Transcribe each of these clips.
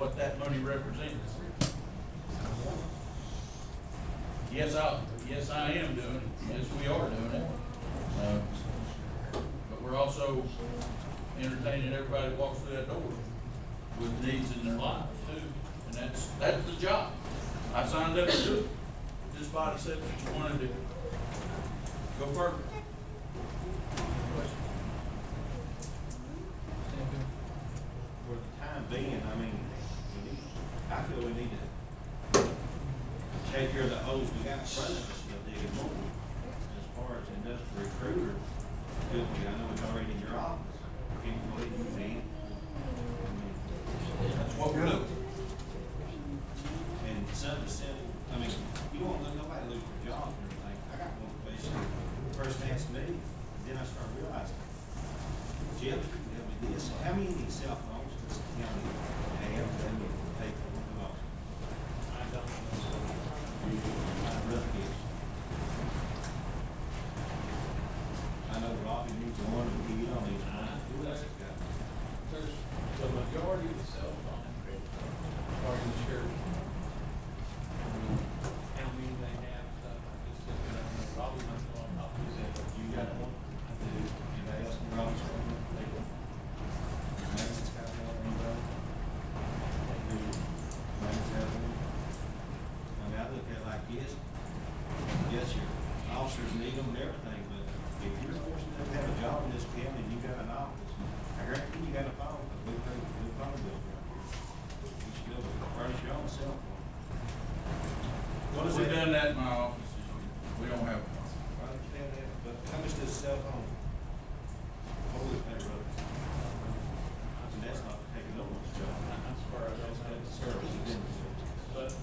what that money represents. Yes, I am doing it. Yes, we are doing it. But we're also entertaining everybody that walks through that door with needs in their lives too. And that's the job. I signed up to do it. This body said we wanted to go further. For the time being, I mean, I feel we need to take care of the holes we got in front of us, still digging more. As far as industrial recruiter, I know it's already in your office. Can you believe you need? That's what we're doing. And something simple, I mean, you won't let nobody lose their job or anything. I got one question. First asked me, then I started realizing, Jeff, tell me this, how many of these cell phones does the county have that we pay for the most? I don't know. I really guess. I know Robbie needs one, and you don't need one. Who else has got it? There's the majority of the cell phones are insured. How many they have, stuff like this, probably not on top of this. You got one? I do. Anybody else in Robbie's got one? Maintenance got one, anybody? Maintenance got one? I mean, I look at it like this. Yes, your officers need them and everything, but if you're forcing them to have a job in this county and you got an office, I guarantee you got a phone, because we pay the phone bill around here. You still furnish your own cell phone. What is We've it? done that in my office this year. We don't have one. I understand that, but how much does a cell phone? What would it pay, brother? And that's not taking no one's job. As far as That's that's the service, it didn't. but,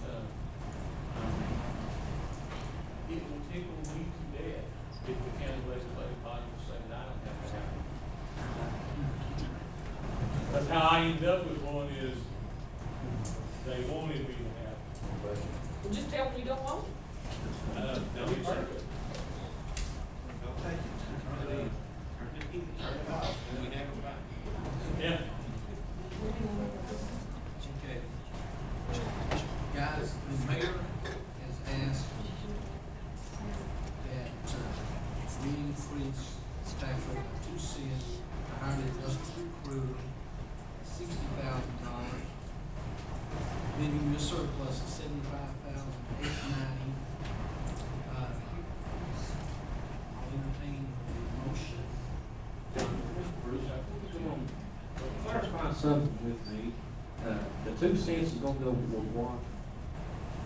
it will tickle me to death if the county legislative body will say that I don't have to have it. That's how I ended up with one is, they wanted me to have it. Well, just tell them you don't want it. They'll be perfect. Don't take it. Turn it in. Turn it off, and we never back. Yeah. Okay. Guys, the mayor has asked that we increase tax rate by 2 cents to hire an industrial recruiter, $60,000, leaving you a surplus of $75,890. I'll entertain a motion. Come on, clarify something with me. The 2 cents is gonna go for what?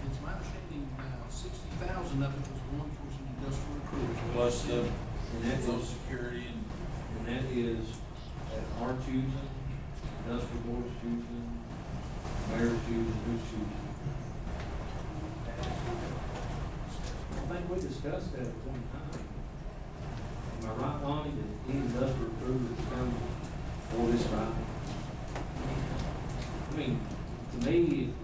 It's my understanding now, 60,000 of it was going towards an industrial recruiter. Plus the And that social is, security and that is at our choosing, industrial board's choosing, mayor's choosing, who's choosing. I think we discussed that at one time. Am I right, Lonnie, that any industrial recruiter that's come for this right? I mean, to me,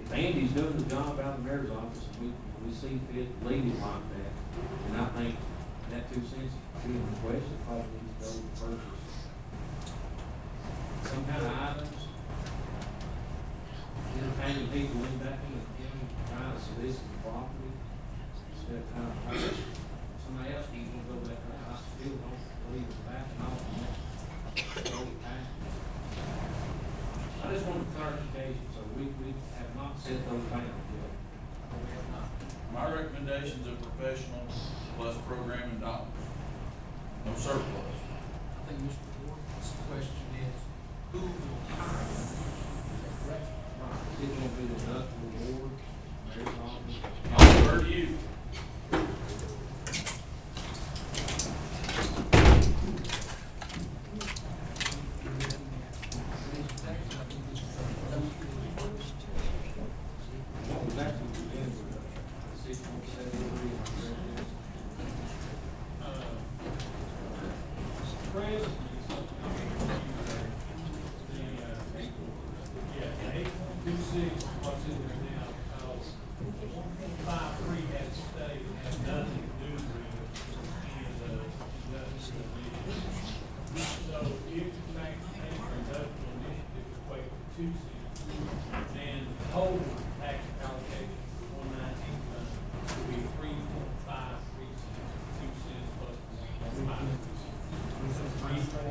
if Andy's doing the job out of the mayor's office, and we see fit to leave it like that, and I think that 2 cents being requested probably needs to go to purchase some kind of items, entertaining people in back in the county, trying to solicit the property, instead of kind of, somebody else needs to go back there, I still don't believe it's backing off on that. I just want clarification, so we have not set those down yet. We have not. My recommendations are professional plus programming dollars. No surplus. I think Mr. Gordon's question is, who will hire them? Is that correct? Right, it's gonna be the industrial board, mayor's office. I'll defer to you. What was actually presented with 6.73. Presently, yeah, 8.26, what's in there now, because 1.53 had stayed, and had nothing to do with any of the industrial initiatives. So if in fact, any industrial initiative equate to 2 cents, then total tax allocation for 119 fund will be 3.53 cents, 2 cents plus 1.5 cents. So 3.53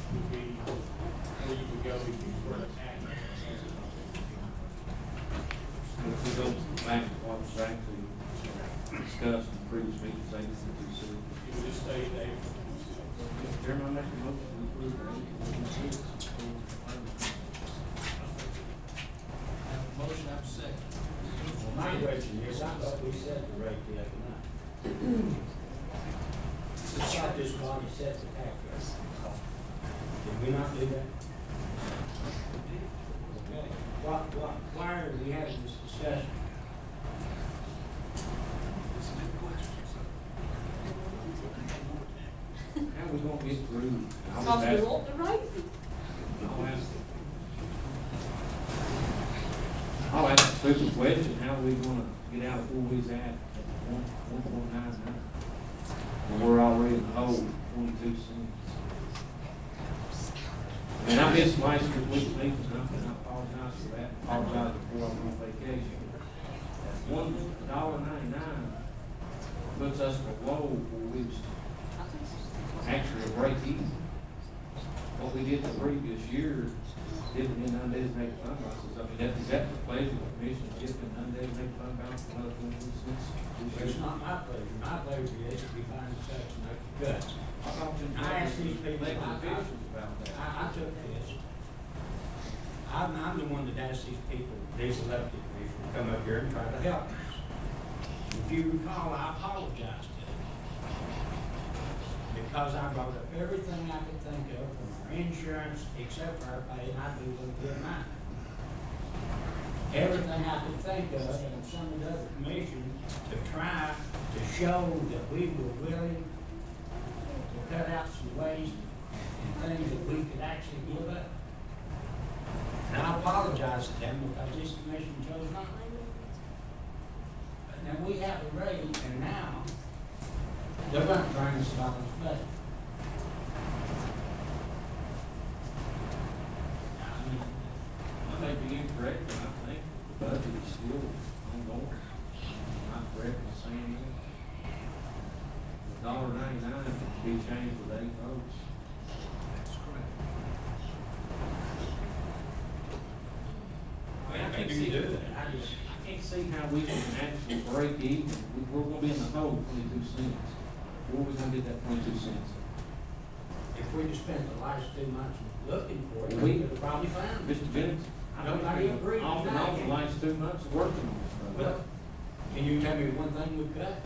would be where you would go if you were to add that. If we go back to what was actually discussed in the previous meeting, say this is 2 cents. You would just stay there for 2 cents. Mr. Chairman, I make a motion to approve the 2 cents. Have a motion, have a second. Well, my question is, I thought we set the rate the other night. It's not this body set the tax rate. Did we not do that? Okay. Why are we having this discussion? It's a good question, sir. How we gonna get through? I was Because we asking- want the right. I'll ask a stupid question, how are we gonna get out of where we's at 1.99? When we're already in the hole, 22 cents. And I missed last year's week's meeting, and I apologize for that, apologize before I went on vacation. That $1.99 puts us below where we was actually a break even. What we did the previous year, dipping in undesignated fund balances, I mean, is that the pleasure of the commission, dipping undesignated fund balance another 22 cents? It's not my pleasure. My pleasure is if we find the tax and make the cut. I asked these people, Elected officials about that. I took this. I'm the one that asked these people, these elected officials, to come up here and try to help us. If you recall, I apologized to them. Because I brought up everything I could think of from our insurance, except for our pay, and I do look good mine. Everything I could think of, and some of the other commissions, to try to show that we were willing to cut out some waste and things that we could actually give up. And I apologize to them because this commission chose not to. But now we have a rate, and now they're going to bring us about this budget. I mean, I may be incorrect, but I think the budget is still ongoing. Not correct in saying that. The $1.99 can be changed with 8 votes. That's correct. I can't maybe see you do that. that. I can't see how we can actually break even. We're gonna be in the hole 22 cents. Where are we gonna get that 22 cents? If we'd have spent the last 2 months looking for it, We- we could have probably found it. Mr. Jennings? I don't Nobody think agreed off and with off that. the last 2 months of working on this, brother. Well, can you tell me one thing we cut?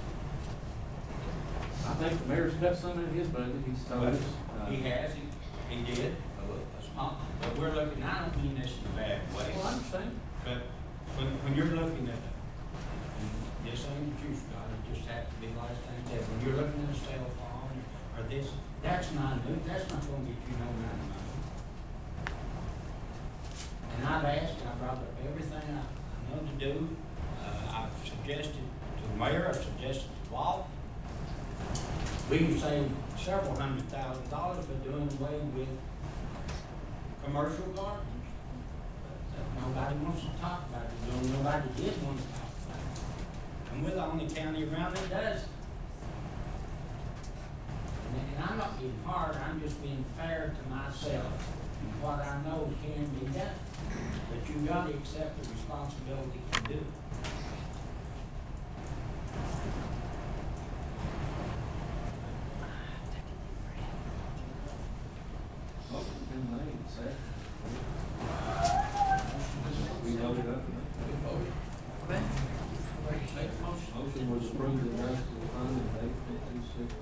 I think the mayor's cut some in his budget, he's told us. He has, he did, a small, but we're looking, I don't mean this in a bad way. Well, I understand. But when you're looking at, and this ain't the juice, God, it just had to be last thing said, when you're looking at a sale farm or this, that's not new, that's not gonna get you no amount of money. And I've asked, I brought up everything I know to do, I've suggested to the mayor, I've suggested to Walt. We can save several $100,000 by doing away with commercial gardens. But nobody wants to talk about it, nobody did want to talk about it. And we're the only county around that does. And I'm not being hard, I'm just being fair to myself and what I know can be done. But you gotta accept the responsibility to do it. Motion's been made, second. We voted up. We voted. Okay. Make the motion. Motion was approved the rest of the fund at 8.26%.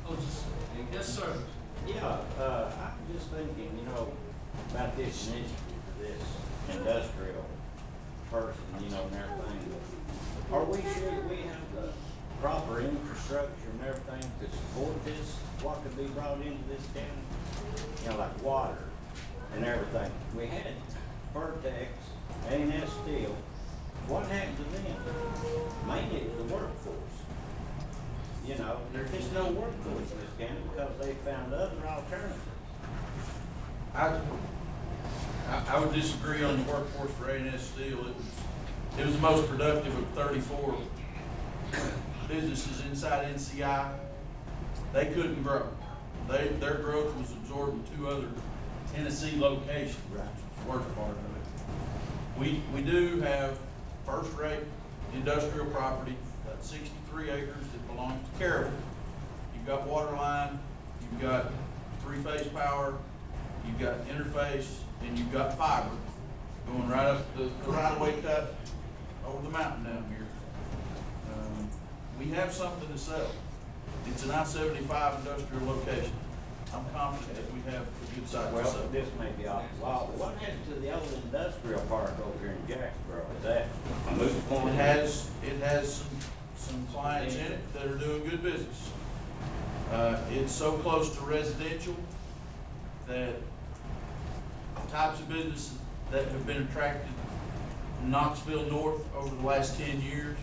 Oh, just, yes, sir. Yeah, I'm just thinking, about this initiative, this industrial person, and everything. Are we sure we have the proper infrastructure and everything to support this, what could be brought into this county? Like water and everything. We had Vertex, A&S Steel. What happened to them? Mainly it was the workforce. There's just no workforce in this county because they found other alternatives. I I would disagree on the workforce for A&S Steel. It was the most productive of 34 businesses inside NCI. They couldn't grow. Their growth was absorbed in 2 other Tennessee locations. Right. Worst part of it. We do have first-rate industrial property, about 63 acres that belongs to Campbell. You've got water line, you've got 3-phase power, you've got interface, and you've got fiber going right up the right-of-way cut over the mountain down here. We have something to sell. It's an I-75 industrial location. I'm confident that we have a good site to Well, sell. this may be off the wall, but what happened to the old industrial park over here in Jacksboro? Is that a moot point? It has some clients in it that are doing good business. It's so close to residential that types of businesses that have been attracted in Knoxville North over the last 10 years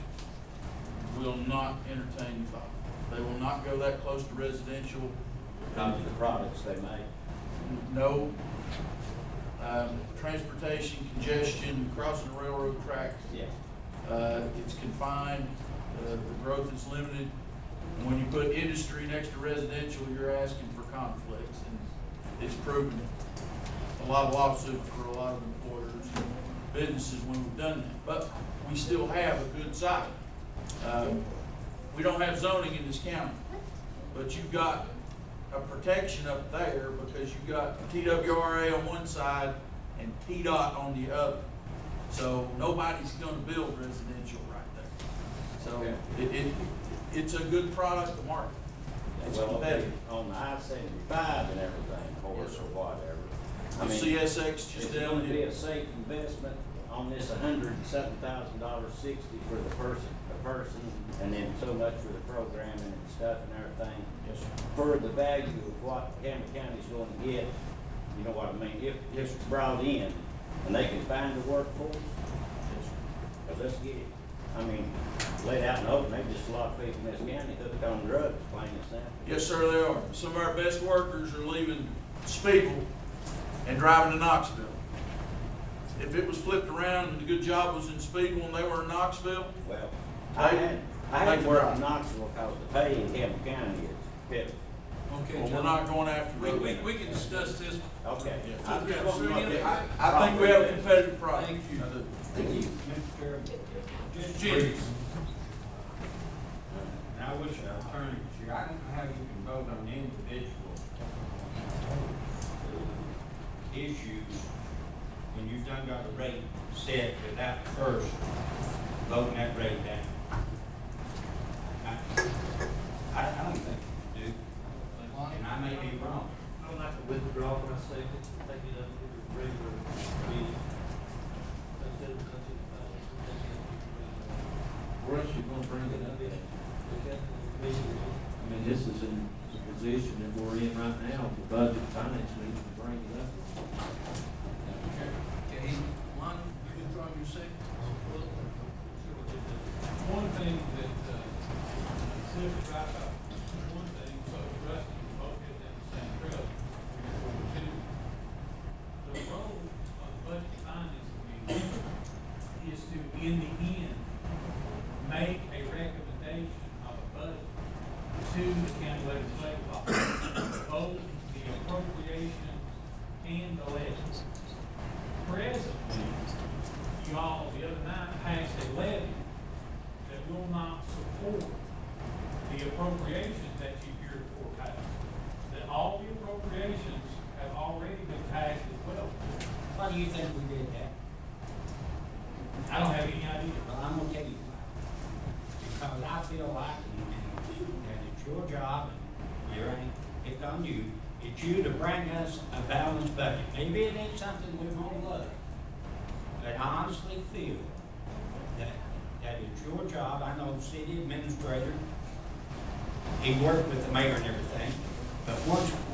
will not entertain the thought. They will not go that close to residential. Because of the products they make. No transportation, congestion, crossing the railroad tracks. Yeah. It's confined, the growth is limited. And when you put industry next to residential, you're asking for conflicts, and it's proven a lot of lawsuits for a lot of employers and businesses when we've done that. But we still have a good site. We don't have zoning in this county, but you've got a protection up there because you've got TWRA on one side and TDOT on the other. So nobody's gonna build residential right there. So it's a good product to market. It's Well, competitive. on the I-75 and everything, of course, Yes, or sir. whatever. I The mean, CSX just it's gonna down be it. a safe investment on this $107,000, 60 for the person, and then so much for the programming and stuff and everything. Yes, sir. For the value of what Campbell County's going to get, you know what I mean? If Yes, it's sir. brought in and they can find the workforce, Yes, sir. well, let's get it. I mean, let out and open, maybe just a lot of people in this county hooked on drugs, plain and simple. Yes, sir, they are. Some of our best workers are leaving Spiegel and driving to Knoxville. If it was flipped around and the good job was in Spiegel and they were in Knoxville, Well, I had They to work were. in Knoxville because the pay in Campbell County is pitiful. Okay, well, we're John. not going after road. We can discuss this. Okay. Yeah. I just want to know that- I think we have a competitive product. Thank you. I do. Thank you. Mr. Chairman, just Jim. brief. And I wish our attorney was here. I don't know how you can vote on individual issues when you've done got a rate set without first voting that rate down. I don't think you do, and I may be wrong. I would like to withdraw my second, take it up to the regular meeting. Where else you gonna bring it up? I mean, this is in the position that we're in right now, the budget finance needs to bring it up. Okay, Lon, you withdraw your second? One thing that, Cliff is right about, one thing, so the rest of you both get that same trail. The role of the budget finance committee is to, in the end, make a recommendation of a budget to the county legislative body, both the appropriations and the levies. Presently, you all, the other night, passed a levy that will not support the appropriations that you heretofore passed. That all the appropriations have already been passed as well. Why do you think we did that? I don't have any idea. Well, I'm gonna tell you why. Because I feel like, and it's your job, and you ain't, it's on you, it's you to bring us a balanced budget. Maybe it ain't something we won't love, but I honestly feel that it's your job. I know the city administrator, he worked with the mayor and everything, but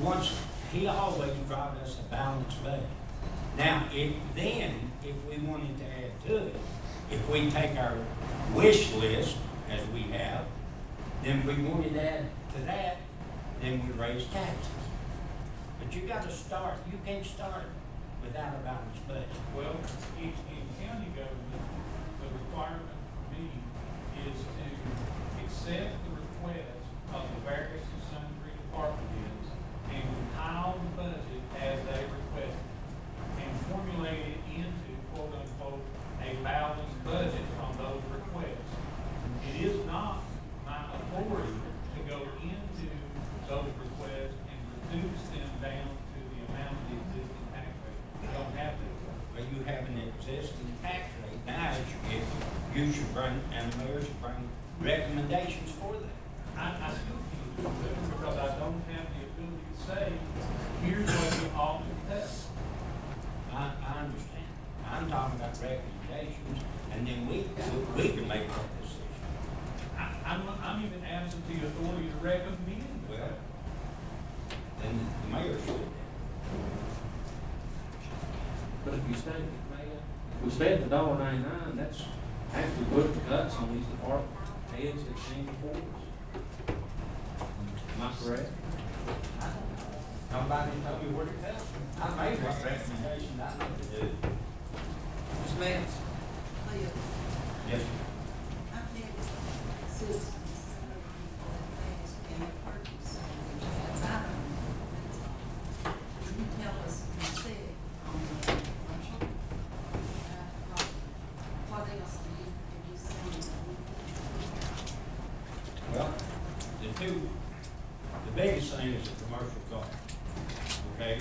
once, he always brought us a balanced budget. Now, if we wanted to add to it, if we take our wish list, as we have, then we wanted to add to that, then we raise taxes. But you gotta start, you can't start without a balanced budget. Well, in county government, the requirement for me is to accept the request of the various and sundry department heads and compile the budget as they request and formulate it into quote unquote a balanced budget from those requests. It is not my authority to go into those requests and reduce them down to the amount of the existing tax rate. I don't have that. Well, you have an existing tax rate, now you should bring, and the mayor should bring recommendations for that. I still can't do that because I don't have the ability to say, here's what you ought to cut. I understand. I'm talking about recommendations, and then we can make that decision. I'm even absent the authority to recommend. Well, then the mayor should. But if you stay, if we stay at the $1.99, that's actually good cuts on these department heads that came before us. Am I correct? Nobody told you where to cut. I made what recommendation I need to do. Ms. Nance? Yes, I've had systems in the purchase. I don't know. Can you tell us instead on the commercial? What else do you see? well, the biggest thing is the commercial car, okay?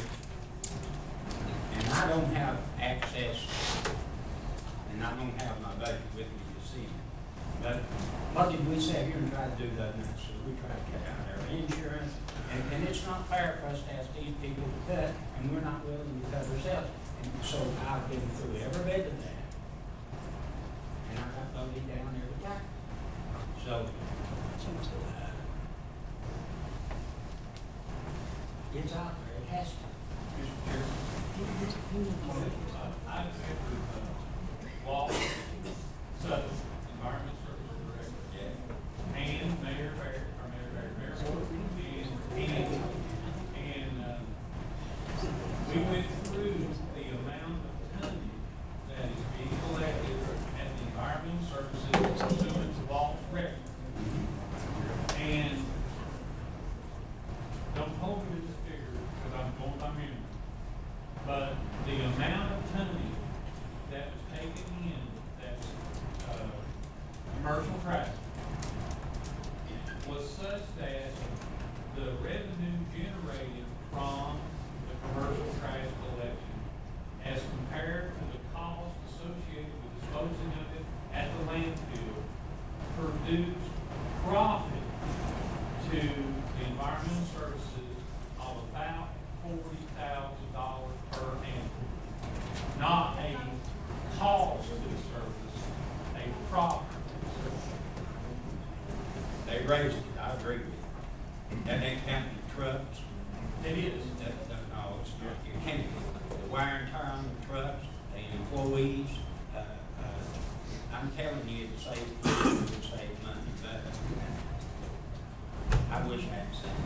And I don't have access, and I don't have my budget with me to see it. But what did we sit here and try to do the other night? So we tried to cut out our insurance, and it's not fair for us to ask these people to cut, and we're not willing to cut ourselves. And so I've been through every bit of that, and I got voted down every time. So, it's out there, it has to. Mr. Chairman. I agree with Walt, Sutton, Environmental Services Director, and Mayor Ward, and we went through the amount of tonnage that is being collected at the Environmental Services pursuant to Walt's record. And don't hold me to this figure, because I'm going by memory. But the amount of tonnage that was taken in, that's, commercial traffic, was such that the revenue generated from the commercial trash collection as compared to the cost associated with disposing of it at the landfill produced profit to the environmental services of about $40,000 per annum. Not a cost to the service, a profit to the service. They raised it, I agree with you. That ain't counting the trucks. It is. No, it's not, you can't, the wear and tear on the trucks, the employees, I'm telling you, it would save money, but I wish I had said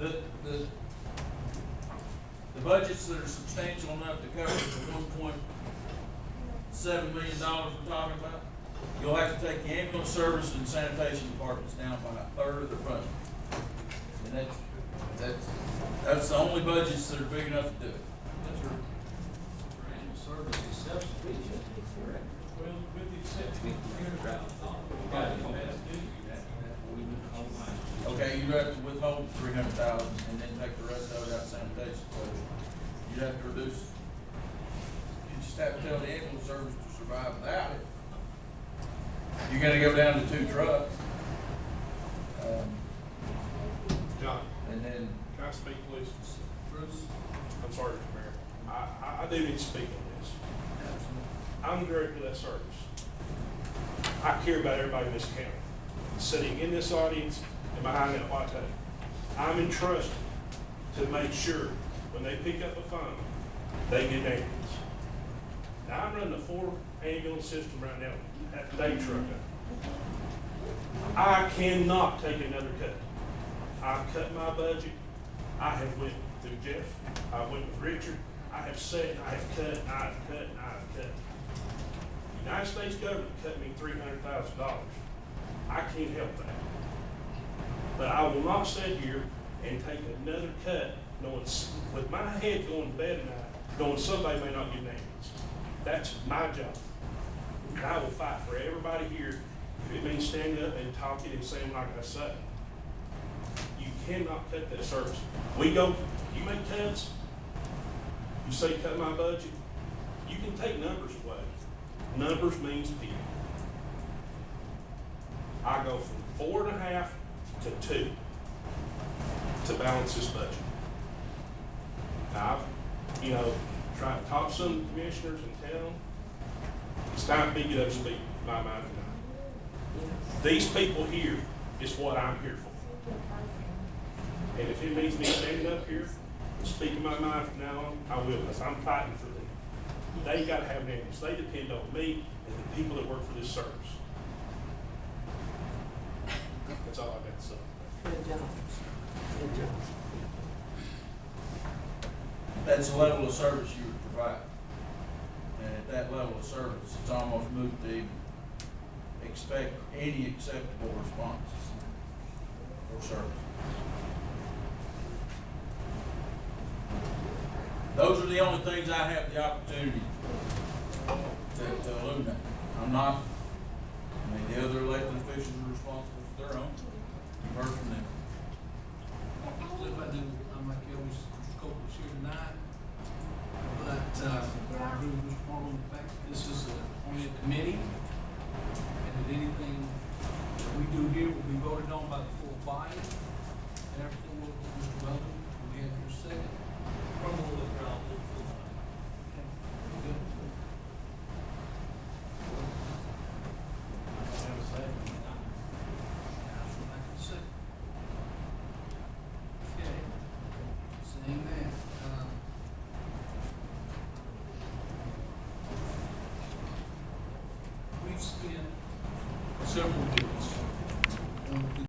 that. The budgets that are substantial enough to cover the $1.7 million we're talking about, you'll have to take the ambulance service and sanitation departments down by a third of their budget. And that's the only budgets that are big enough to do it. But your annual service is self-sufficient, correct? Well, with the exception of $300,000. You got it, that's due. Okay, you have to withhold $300,000 and then take the rest of it out of sanitation. So you'd have to reduce. You just have to tell the ambulance service to survive without it. You're gonna go down to 2 trucks. John, And then, can I speak, please? Bruce? I'm sorry, Mr. Mayor. I do need to speak on this. I'm the director of that service. I care about everybody in this county, sitting in this audience and behind that white tape. I'm entrusted to make sure when they pick up a phone, they get ambulance. Now, I'm running a 4 ambulance system right now at the day truck. I cannot take another cut. I've cut my budget. I have went through Jeff. I went with Richard. I have said, I have cut, and I have cut, and I have cut. The United States government cut me $300,000. I can't help that. But I will not sit here and take another cut, knowing, with my head going to bed at night, knowing somebody may not get an ambulance. That's my job. And I will fight for everybody here if it means standing up and talking and saying what I gotta say. You cannot cut that service. We go, you make cuts, you say cut my budget, you can take numbers away. Numbers means people. I go from 4.5 to 2 to balance this budget. Now, I've, tried to talk to some commissioners and tell them, it's time for me to get up to speed in my mind tonight. These people here is what I'm here for. And if it means me standing up here and speaking my mind from now on, I will, because I'm fighting for them. They gotta have an ambulance. They depend on me and the people that work for this service. That's all I've got to say. Good job. Good job. That's the level of service you would provide. And at that level of service, it's almost moot to even expect any acceptable response or service. Those are the only things I have the opportunity to illuminate. I'm not, the other elected officials are responsible for their own. You've heard from them. If I do, I'm like Mr. Copeland was here tonight, but I agree with Mr. Marlowe on the fact that this is only a committee, and that anything that we do here will be voted on by the full body. And everything will, Mr. Weldon, we have your second. Amen. We've spent several weeks going through